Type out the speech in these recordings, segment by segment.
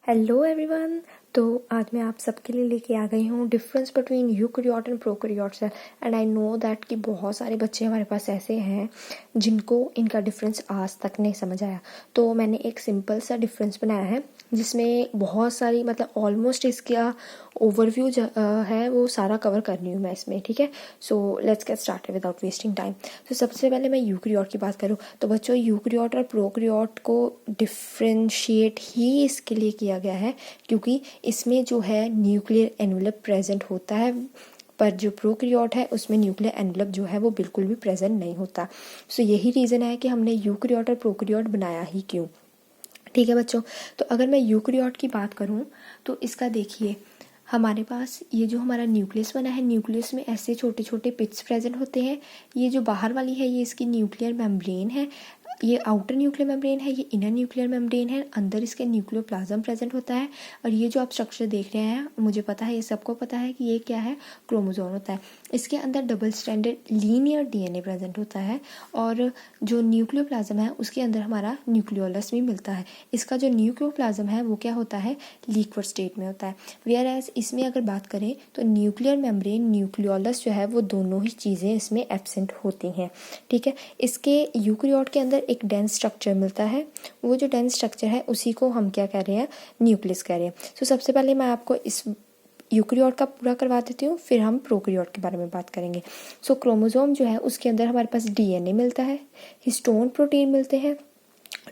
Hello everyone. तो आज मैं आप सबके लिए लेके आ गई हूँ difference between eukaryote and prokaryote cell. And I know that कि बहुत सारे बच्चे हमारे पास ऐसे हैं जिनको इनका डिफरेंस आज तक नहीं समझ आया। तो मैंने एक सिंपल सा डिफरेंस बनाया है जिसमें बहुत सारी ऑलमोस्ट इसका ओवरव्यू है वो सारा कवर कर रही हूँ मैं इसमें। ठीक है, so let's get start without wasting time. तो सबसे पहले मैं यूकैरियोट की बात करूँ तो बच्चों यूकैरियोट और प्रोकैरियोट को डिफ्रेंशिएट ही इसके लिए किया गया है क्योंकि इसमें जो है न्यूक्लियर एनवेलप प्रेजेंट होता है, पर जो प्रोकैरियोट है उसमें न्यूक्लियर एनवेलप जो है वो बिल्कुल भी प्रेजेंट नहीं होता। सो यही रीज़न है कि हमने यूकैरियोट और प्रोकैरियोट बनाया ही क्यों। ठीक है बच्चों, तो अगर मैं यूकैरियोट की बात करूं तो इसका देखिए हमारे पास ये जो हमारा न्यूक्लियस बना है, न्यूक्लियस में ऐसे छोटे छोटे पिट्स प्रेजेंट होते हैं। ये जो बाहर वाली है ये इसकी न्यूक्लियर मेम्ब्रेन है, ये आउटर न्यूक्लियर मेम्ब्रेन है, ये इनर न्यूक्लियर मेम्ब्रेन है। अंदर इसके न्यूक्लियोप्लाज्म प्रेजेंट होता है। और ये जो आप स्ट्रक्चर देख रहे हैं मुझे पता है, ये सबको पता है कि ये क्या है, क्रोमोसोम होता है। इसके अंदर double stranded linear DNA present होता है और जो न्यूक्लियोप्लाज्म है उसके अंदर हमारा न्यूक्लियोलस भी मिलता है। इसका जो न्यूक्लियोप्लाज्म है वो क्या होता है, लिक्विड स्टेट में होता है। वेयर एज इसमें अगर बात करें तो न्यूक्लियर मेम्ब्रेन न्यूक्लियोलस जो है वो दोनों ही चीज़ें इसमें एब्सेंट होती हैं। ठीक है, इसके यूकैरियोट के अंदर एक डेंस स्ट्रक्चर मिलता है, वो जो डेंस स्ट्रक्चर है उसी को हम क्या कह रहे हैं, न्यूक्लियस कह रहे हैं। सो सबसे पहले मैं आपको इस यूकैरियोट का पूरा करवा देती हूँ, फिर हम प्रोकैरियोट के बारे में बात करेंगे। सो क्रोमोसोम जो है उसके अंदर हमारे पास डीएनए मिलता है, हिस्टोन प्रोटीन मिलते हैं,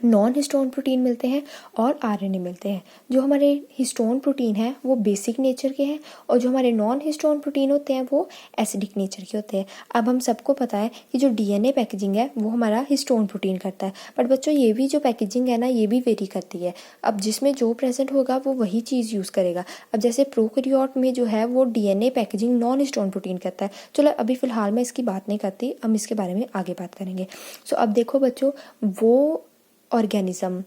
नॉन हिस्टोन प्रोटीन मिलते हैं और आरएनए मिलते हैं। जो हमारे हिस्टोन प्रोटीन है वो बेसिक नेचर के हैं और जो हमारे नॉन हिस्टोन प्रोटीन होते हैं वो एसिडिक नेचर के होते हैं। अब हम सबको पता है कि जो डीएनए पैकेजिंग है वो हमारा हिस्टोन प्रोटीन करता है, बट बच्चों ये भी जो पैकेजिंग है ना ये भी वेरी करती है। अब जिसमें जो प्रेजेंट होगा वो वही चीज़ यूज़ करेगा। अब जैसे प्रोकैरियोट में जो है वो DNA packaging non histone protein करता है। चलो अभी फ़िलहाल मैं इसकी बात नहीं करती, हम इसके बारे में आगे बात करेंगे। सो अब देखो बच्चों, वो ऑर्गेनिज्म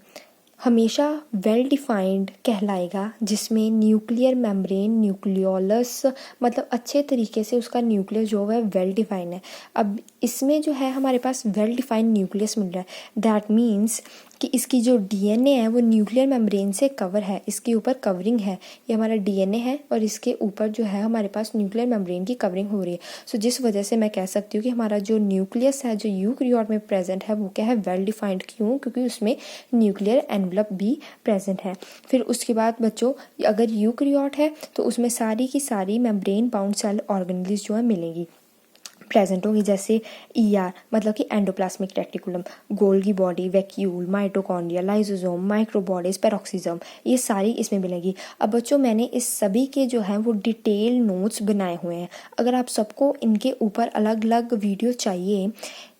हमेशा वेल डिफाइंड कहलाएगा जिसमें न्यूक्लियर मेम्ब्रेन न्यूक्लियोलस अच्छे तरीके से उसका न्यूक्लियस जो है वेल डिफाइंड है। अब इसमें जो है हमारे पास वेल डिफाइंड न्यूक्लियस मिल रहा है। दैट मीन्स कि इसकी जो डीएनए है वो न्यूक्लियर मेम्ब्रेन से कवर है, इसके ऊपर कवरिंग है। ये हमारा डीएनए है और इसके ऊपर जो है हमारे पास न्यूक्लियर मेम्ब्रेन की कवरिंग हो रही है। सो जिस वजह से मैं कह सकती हूँ कि हमारा जो न्यूक्लियस है जो यूकैरियोट में प्रेजेंट है वो क्या है, वेल डिफाइंड। क्यों? क्योंकि उसमें न्यूक्लियर एनवेलप भी प्रेजेंट है। फिर उसके बाद बच्चों अगर यूकैरियोट है तो उसमें सारी की सारी मेम्ब्रेन बाउंड सेल ऑर्गेनेल्स जो है मिलेंगी, प्रेजेंट होंगी। जैसे ईआर मतलब कि endoplasmic reticulum, Golgi body, vacuole, mitochondria, lysosome, microbodies, peroxisome, ये सारी इसमें मिलेगी। अब बच्चों मैंने इस सभी के जो हैं वो डिटेल नोट्स बनाए हुए हैं। अगर आप सबको इनके ऊपर अलग अलग वीडियो चाहिए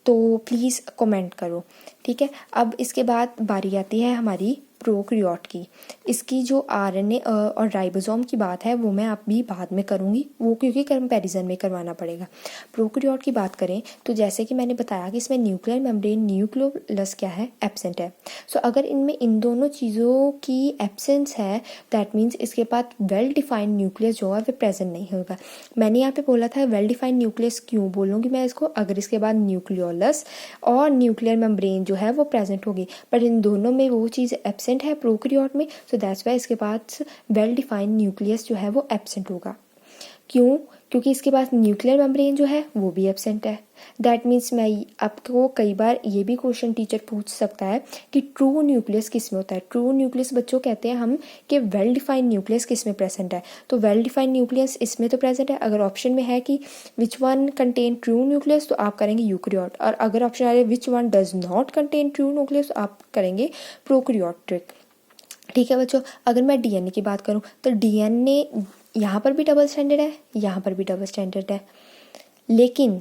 तो प्लीज़ कमेंट करो। ठीक है, अब इसके बाद बारी आती है हमारी प्रोकैरियोट की। इसकी जो आरएनए और राइबोसोम की बात है वो मैं अभी बाद में करूँगी, वो क्योंकि कंपैरिजन में करवाना पड़ेगा। प्रोकैरियोट की बात करें तो जैसे कि मैंने बताया कि इसमें न्यूक्लियर मेम्ब्रेन न्यूक्लियोलस क्या है, एब्सेंट है। सो अगर इनमें इन दोनों चीज़ों की एब्सेंस है दैट मीन्स इसके पास वेल डिफाइंड न्यूक्लियस जो है वो प्रेजेंट नहीं होगा। मैंने यहाँ पे बोला था वेल डिफाइंड न्यूक्लियस, क्यों बोलूँगी मैं इसको, अगर इसके बाद न्यूक्लियोलस और न्यूक्लियर मेम्ब्रेन जो है वो प्रेजेंट होगी, पर इन दोनों में वो चीज़ एब्सेंट है प्रोकैरियोट में। सो दैट्स वाई इसके पास वेल डिफाइंड न्यूक्लियस जो है वो एब्सेंट होगा। क्यों? क्योंकि इसके पास न्यूक्लियर मेम्ब्रेन जो है वो भी एब्सेंट है। दैट मीन्स मैं आपको कई बार ये भी क्वेश्चन टीचर पूछ सकता है कि ट्रू न्यूक्लियस किस में होता है। ट्रू न्यूक्लियस बच्चों कहते हैं हम कि वेल डिफाइंड न्यूक्लियस किस में प्रेजेंट है, तो वेल डिफाइंड न्यूक्लियस इसमें तो प्रेजेंट है। अगर ऑप्शन में है कि which one contain true nucleus तो आप करेंगे यूकैरियोट, और अगर ऑप्शन आ रहा है which one does not contain true nucleus तो आप करेंगे प्रोकैरियोटिक। ठीक है बच्चों, अगर मैं डीएनए की बात करूँ तो डीएनए यहाँ पर भी डबल स्टैंडर्ड है, यहाँ पर भी डबल स्टैंडर्ड है, लेकिन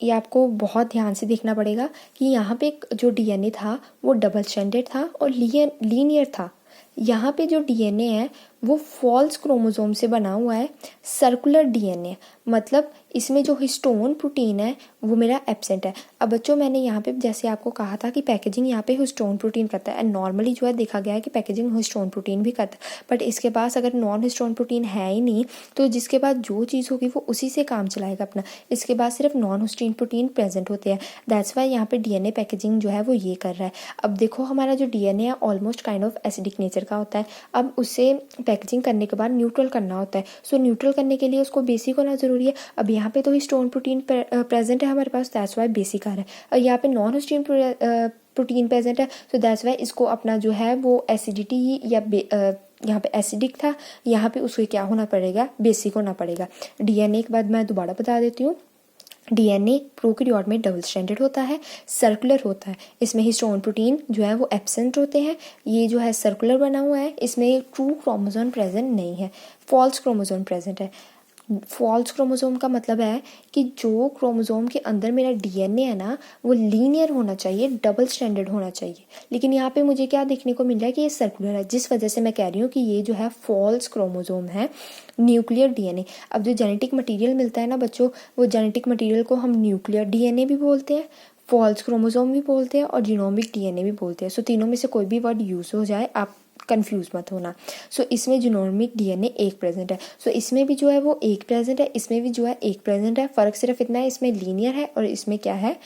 ये आपको बहुत ध्यान से देखना पड़ेगा कि यहाँ पे जो डीएनए था वो डबल स्टैंडर्ड था और लीनियर था। यहाँ पे जो डीएनए है वो फॉल्स क्रोमोसोम से बना हुआ है, सर्कुलर डीएनए, मतलब इसमें जो हिस्टोन प्रोटीन है वो मेरा एब्सेंट है। अब बच्चों मैंने यहाँ पे जैसे आपको कहा था कि पैकेजिंग यहाँ पे हिस्टोन प्रोटीन करता है, एंड नॉर्मली जो है देखा गया है कि पैकेजिंग हिस्टोन प्रोटीन भी करता है, बट इसके पास अगर नॉन हिस्टोन प्रोटीन है ही नहीं तो जिसके बाद जो चीज़ होगी वो उसी से काम चलाएगा अपना। इसके बाद सिर्फ नॉन हिस्टोन प्रोटीन प्रेजेंट होते हैं, दैट्स वाई यहाँ पे डीएनए पैकेजिंग जो है वो ये कर रहा है। अब देखो हमारा जो डीएनए है almost kind of acidic nature का होता है। अब उसे पैकेजिंग करने के बाद न्यूट्रल करना होता है। सो न्यूट्रल करने के लिए उसको बेसिक होना ज़रूरी है। अब यहाँ पे तो हिस्टोन प्रोटीन प्रेजेंट है हमारे पास, दैट्स वाई बेसिक आ रहा है। और यहाँ पे नॉन हिस्टोन प्रोटीन प्रेजेंट है, सो दैट्स वाई इसको अपना जो है वो एसिडिटी या यहाँ पे एसिडिक था, यहाँ पे उसको क्या होना पड़ेगा, बेसिक होना पड़ेगा। डीएनए के बाद मैं दोबारा बता देती हूँ, डीएनए प्रोकैरियोट में डबल स्ट्रैंडेड होता है, सर्कुलर होता है। इसमें हिस्टोन प्रोटीन जो है वो एब्सेंट होते हैं। ये जो है सर्कुलर बना हुआ है, इसमें ट्रू क्रोमोसोम प्रेजेंट नहीं है, फॉल्स क्रोमोसोम प्रेजेंट है। फॉल्स क्रोमोसोम का मतलब है कि जो क्रोमोसोम के अंदर मेरा डीएनए है ना वो लीनियर होना चाहिए, डबल स्टैंडर्ड होना चाहिए। लेकिन यहाँ पे मुझे क्या देखने को मिल रहा है कि ये सर्कुलर है, जिस वजह से मैं कह रही हूँ कि ये जो है फॉल्स क्रोमोसोम है, न्यूक्लियर डीएनए। अब जो जेनेटिक मटेरियल मिलता है ना बच्चों, वो जेनेटिक मटेरियल को हम न्यूक्लियर डीएनए भी बोलते हैं, फॉल्स क्रोमोसोम भी बोलते हैं और जीनोमिक डीएनए भी बोलते हैं। सो तीनों में से कोई भी वर्ड यूज़ हो जाए, आप कंफ्यूज मत होना। सो इसमें जीनोमिक डीएनए एक प्रेजेंट है, सो इसमें भी जो है वो एक प्रेजेंट है, इसमें भी जो है एक प्रेजेंट है। फ़र्क सिर्फ इतना है, इसमें लीनियर है और इसमें क्या है,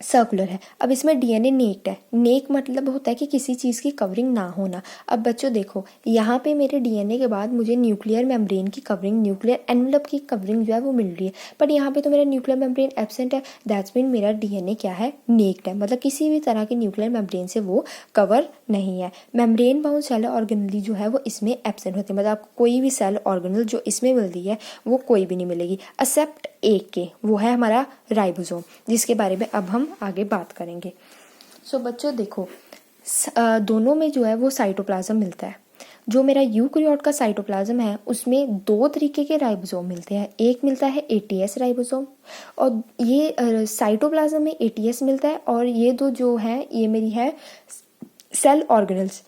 सर्कुलर है। अब इसमें डीएनए नेक्ड है। नेक मतलब होता है कि किसी चीज़ की कवरिंग ना होना। अब बच्चों देखो, यहाँ पे मेरे डीएनए के बाद मुझे न्यूक्लियर मेम्ब्रेन की कवरिंग, न्यूक्लियर एनवलप की कवरिंग जो है वो मिल रही है, बट यहाँ पे तो मेरा न्यूक्लियर मेम्ब्रेन एब्सेंट है। दैट्स मीन मेरा डीएनए क्या है, नेक्ड है, मतलब किसी भी तरह की न्यूक्लियर मेम्ब्रेन से वो कवर नहीं है। मेम्ब्रेन बाउंड सेल ऑर्गेनली जो है वो इसमें एब्सेंट होती है, मतलब आपको कोई भी सेल ऑर्गेनल जो इसमें मिल रही है वो कोई भी नहीं मिलेगी, एक्सेप्ट एक के, वो है हमारा राइबोसोम, जिसके बारे में अब हम आगे बात करेंगे। सो बच्चों देखो, दोनों में जो है वो साइटोप्लाज्म मिलता है। जो मेरा यूकैरियोट का साइटोप्लाज्म है उसमें दो तरीके के राइबोसोम मिलते हैं। एक मिलता है एटीएस राइबोसोम, और ये साइटोप्लाज्म में एटीएस मिलता है, और ये दो जो है ये मेरी है सेल ऑर्गेनल्स,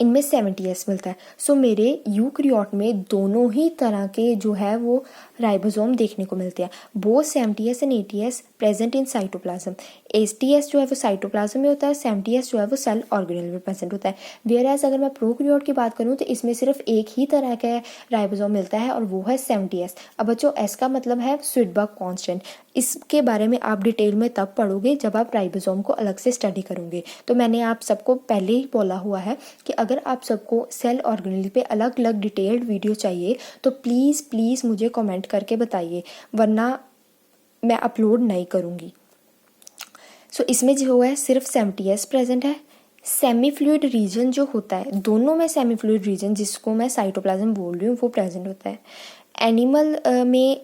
इनमें 70S मिलता है। सो मेरे यूकैरियोट में दोनों ही तरह के जो है वो राइबोसोम देखने को मिलते हैं, both 70S and 80S present in cytoplasm. 80S जो है वो साइटोप्लाज्म में होता है, 70S जो है वो सेल ऑर्गेनल में प्रेजेंट होता है। वेयर एज अगर मैं प्रोकैरियोट की बात करूँ तो इसमें सिर्फ एक ही तरह का राइबोसोम मिलता है और वो है 70S। अब बच्चों एस का मतलब है स्विडबर्ग कांस्टेंट। इसके बारे में आप डिटेल में तब पढ़ोगे जब आप राइबोसोम को अलग से स्टडी करोगे। तो मैंने आप सबको पहले ही बोला हुआ है कि अगर आप सबको सेल ऑर्गेनल पे अलग अलग डिटेल्ड वीडियो चाहिए तो प्लीज़ प्लीज़ मुझे कमेंट करके बताइए, वरना मैं अपलोड नहीं करूँगी। सो इसमें जो है सिर्फ 70S प्रेजेंट है। सेमी फ्लूइड रीजन जो होता है, दोनों में सेमी फ्लूइड रीजन जिसको मैं साइटोप्लाज्म बोल रही हूँ वो प्रेजेंट होता है। एनिमल में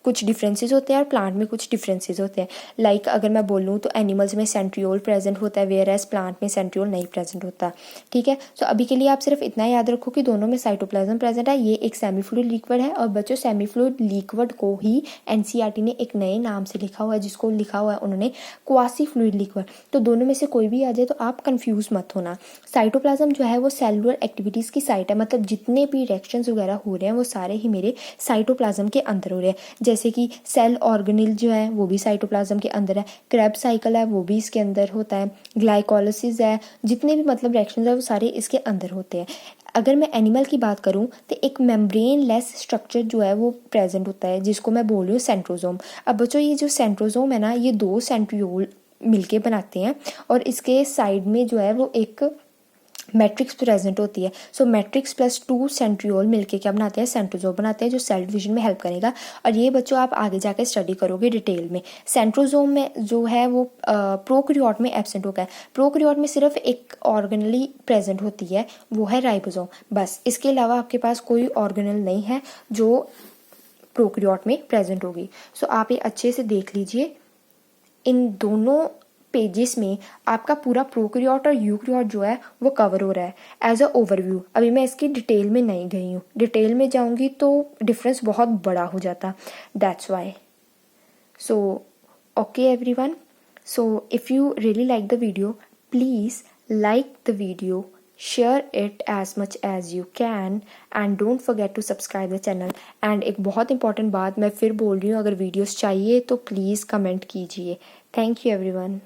कुछ डिफरेंसेस होते हैं और प्लांट में कुछ डिफरेंसेस होते हैं। लाइक अगर मैं बोलूँ तो एनिमल्स में सेंट्रियोल प्रेजेंट होता है, वेयर एज प्लांट में सेंट्रियोल नहीं प्रेजेंट होता। ठीक है, सो अभी के लिए आप सिर्फ इतना याद रखो कि दोनों में साइटोप्लाज्म प्रेजेंट है। ये एक सेमी फ्लूइड लिक्विड है, और बच्चों सेमी फ्लूइड लिक्विड को ही एनसीईआरटी ने एक नए नाम से लिखा हुआ है, जिसको लिखा हुआ है उन्होंने क्वासी फ्लूइड लिक्विड। तो दोनों में से कोई भी आ जाए तो आप कन्फ्यूज मत होना। साइटोप्लाज्म जो है वो सेलुलर एक्टिविटीज़ की साइट है, मतलब जितने भी रिएक्शंस वगैरह हो रहे हैं वो सारे ही मेरे साइटोप्लाज्म के अंदर हो रहे हैं। जैसे कि सेल ऑर्गेनल जो है वो भी साइटोप्लाज्म के अंदर है, क्रेब्स साइकिल है वो भी इसके अंदर होता है, ग्लाइकोलाइसिस है, जितने भी मतलब रिएक्शंस है वो सारे इसके अंदर होते हैं। अगर मैं एनिमल की बात करूं तो एक मेम्ब्रेन लेस स्ट्रक्चर जो है वो प्रेजेंट होता है, जिसको मैं बोल रही हूँ सेंट्रोजोम। अब बच्चों ये जो सेंट्रोजोम है ना, ये दो सेंट्रियोल मिलके बनाते हैं, और इसके साइड में जो है वो एक मैट्रिक्स प्रेजेंट होती है। सो मैट्रिक्स प्लस 2 सेंट्रियोल मिलके क्या बनाते हैं, सेंट्रोजोम बनाते हैं, जो सेल डिवीजन में हेल्प करेगा। और ये बच्चों आप आगे जाके स्टडी करोगे डिटेल में। सेंट्रोजोम में जो है वो प्रोकैरियोट में एब्सेंट होगा है। प्रोकैरियोट में सिर्फ एक ऑर्गेनली प्रेजेंट होती है, वो है राइबोसोम, बस। इसके अलावा आपके पास कोई ऑर्गेनल नहीं है जो प्रोकैरियोट में प्रेजेंट होगी। सो आप ये अच्छे से देख लीजिए, इन दोनों पेजेस में आपका पूरा प्रोकैरियोट और यूकैरियोट जो है वो कवर हो रहा है एज अ ओवरव्यू। अभी मैं इसकी डिटेल में नहीं गई हूँ, डिटेल में जाऊँगी तो डिफरेंस बहुत बड़ा हो जाता, that's why. So okay everyone, so if you really like the video, please like the video, share it as much as you can and don't forget to subscribe the channel। and एक बहुत important बात मैं फिर बोल रही हूँ, अगर videos चाहिए तो प्लीज़ कमेंट कीजिए। Thank you everyone.